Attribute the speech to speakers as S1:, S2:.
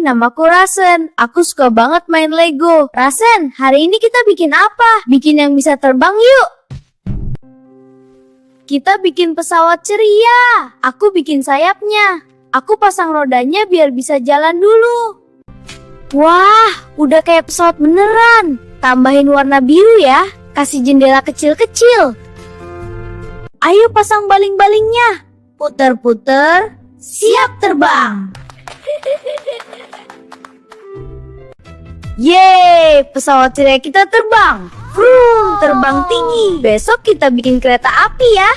S1: namaku Rasen. Aku suka banget main Lego. Rasen, hari ini kita bikin apa? Bikin yang bisa terbang yuk. Kita bikin pesawat ceria. Aku bikin sayapnya. Aku pasang rodanya biar bisa jalan dulu. Wah, udah kayak pesawat beneran. Tambahin warna biru ya. Kasih jendela kecil-kecil. Ayo pasang baling-balingnya. Puter-puter. Siap terbang. Yeay, pesawat ceria kita terbang. Vroom, terbang tinggi. Besok kita bikin kereta api ya.